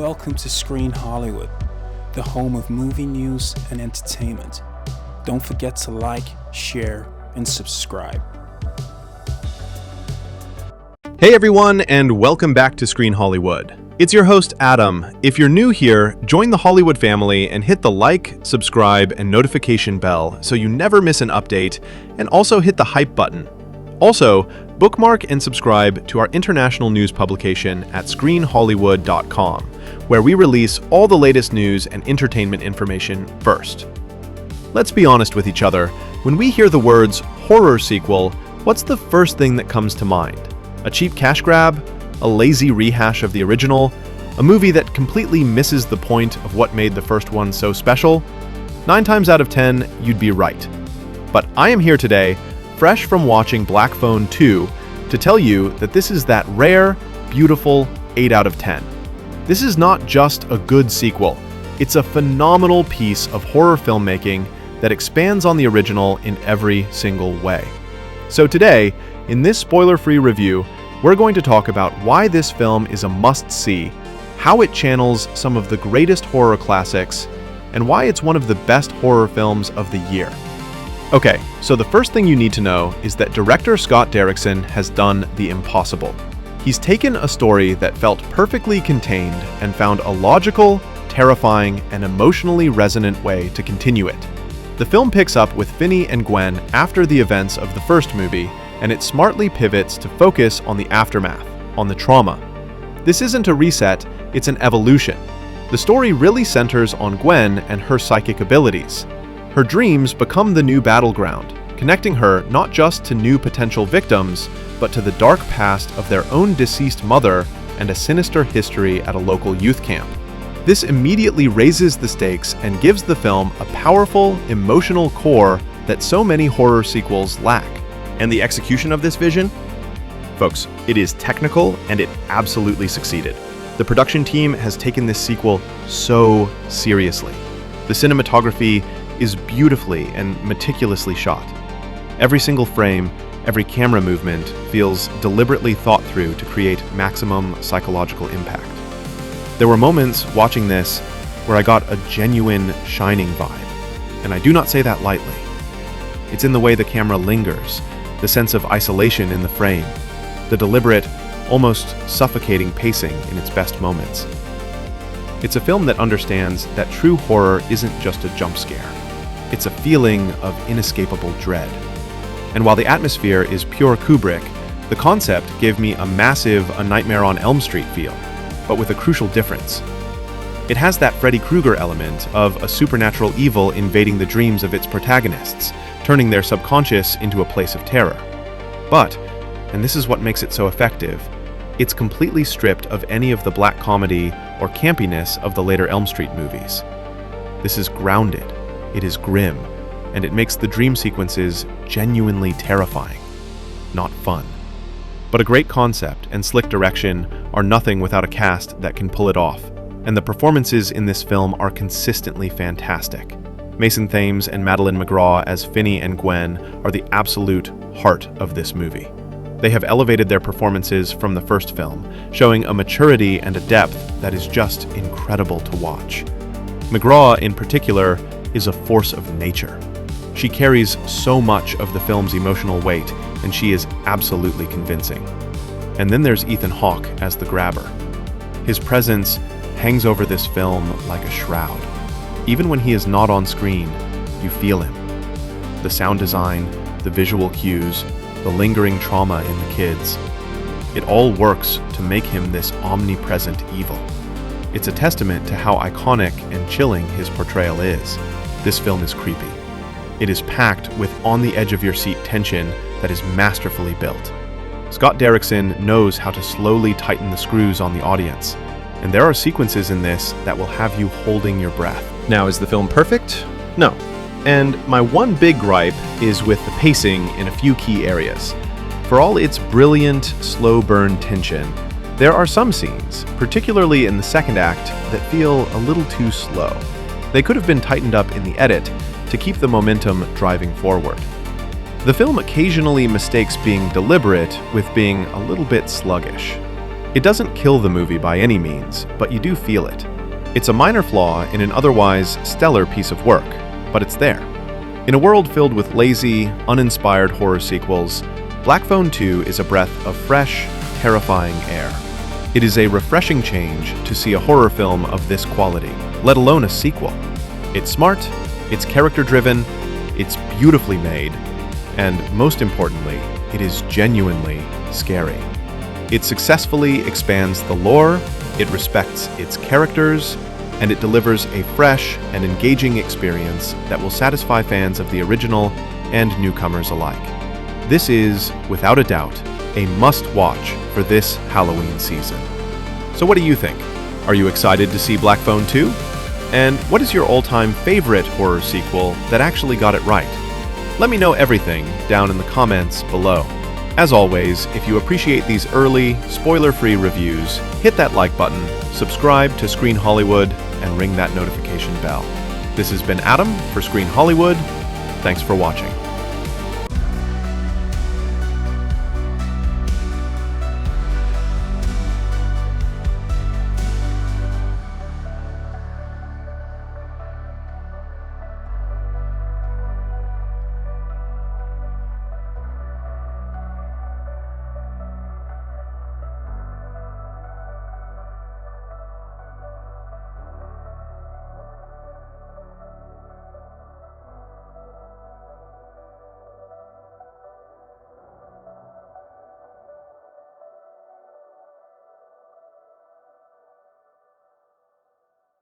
welcome to Screen Hollywood, the home of movie news and entertainment. Don't forget to like, share, and subscribe. Hey everyone, and welcome back to Screen Hollywood. It's your host, Adam. If you're new here, join the Hollywood family and hit the like, subscribe, and notification bell so you never miss an update, and also hit the hype button. Also, bookmark and subscribe to our international news publication at screenhollywood.com, where we release all the latest news and entertainment information first. Let's be honest with each other. When we hear the words horror sequel, what's the first thing that comes to mind? A cheap cash grab? A lazy rehash of the original? A movie that completely misses the point of what made the first one so special? 9 times out of 10, you'd be right. But I am here today, fresh from watching Black Phone 2, to tell you that this is that rare, beautiful 8 out of 10. This is not just a good sequel, it's a phenomenal piece of horror filmmaking that expands on the original in every single way. So today, in this spoiler-free review, we're going to talk about why this film is a must-see, how it channels some of the greatest horror classics, and why it's one of the best horror films of the year. Okay, so the first thing you need to know is that director Scott Derrickson has done the impossible. He's taken a story that felt perfectly contained and found a logical, terrifying, and emotionally resonant way to continue it. The film picks up with Finney and Gwen after the events of the first movie, and it smartly pivots to focus on the aftermath, on the trauma. This isn't a reset, it's an evolution. The story really centers on Gwen and her psychic abilities. Her dreams become the new battleground, connecting her not just to new potential victims, but to the dark past of their own deceased mother and a sinister history at a local youth camp. This immediately raises the stakes and gives the film a powerful, emotional core that so many horror sequels lack. And the execution of this vision? Folks, it is technical and it absolutely succeeded. The production team has taken this sequel so seriously. The cinematography is beautifully and meticulously shot. Every single frame, every camera movement feels deliberately thought through to create maximum psychological impact. There were moments watching this where I got a genuine Shining vibe, and I do not say that lightly. It's in the way the camera lingers, the sense of isolation in the frame, the deliberate, almost suffocating pacing in its best moments. It's a film that understands that true horror isn't just a jump scare. It's a feeling of inescapable dread. And while the atmosphere is pure Kubrick, the concept gave me a massive A Nightmare on Elm Street feel, but with a crucial difference. It has that Freddy Krueger element of a supernatural evil invading the dreams of its protagonists, turning their subconscious into a place of terror. But, and this is what makes it so effective, it's completely stripped of any of the black comedy or campiness of the later Elm Street movies. This is grounded, it is grim, and it makes the dream sequences genuinely terrifying, not fun. But a great concept and slick direction are nothing without a cast that can pull it off, and the performances in this film are consistently fantastic. Mason Thames and Madeline McGraw as Finney and Gwen are the absolute heart of this movie. They have elevated their performances from the first film, showing a maturity and a depth that is just incredible to watch. McGraw, in particular, is a force of nature. She carries so much of the film's emotional weight, and she is absolutely convincing. And then there's Ethan Hawke as the grabber. His presence hangs over this film like a shroud. Even when he is not on screen, you feel him. The sound design, the visual cues, the lingering trauma in the kids. It all works to make him this omnipresent evil. It's a testament to how iconic and chilling his portrayal is. This film is creepy. It is packed with on-the-edge-of-your-seat tension that is masterfully built. Scott Derrickson knows how to slowly tighten the screws on the audience, and there are sequences in this that will have you holding your breath. Now, is the film perfect? No. And my one big gripe is with the pacing in a few key areas. For all its brilliant, slow burn tension, there are some scenes, particularly in the second act, that feel a little too slow. They could have been tightened up in the edit to keep the momentum driving forward. The film occasionally mistakes being deliberate with being a little bit sluggish. It doesn't kill the movie by any means, but you do feel it. It's a minor flaw in an otherwise stellar piece of work, but it's there. In a world filled with lazy, uninspired horror sequels, Black Phone 2 is a breath of fresh, terrifying air. It is a refreshing change to see a horror film of this quality, let alone a sequel. It's smart, it's character-driven, it's beautifully made, and most importantly, it is genuinely scary. It successfully expands the lore, it respects its characters, and it delivers a fresh and engaging experience that will satisfy fans of the original and newcomers alike. This is, without a doubt, a must-watch for this Halloween season. So what do you think? Are you excited to see Black Phone 2? And what is your all-time favorite horror sequel that actually got it right? Let me know everything down in the comments below. As always, if you appreciate these early, spoiler-free reviews, hit that like button, subscribe to Screen Hollywood, and ring that notification bell. This has been Adam for Screen Hollywood. Thanks for watching.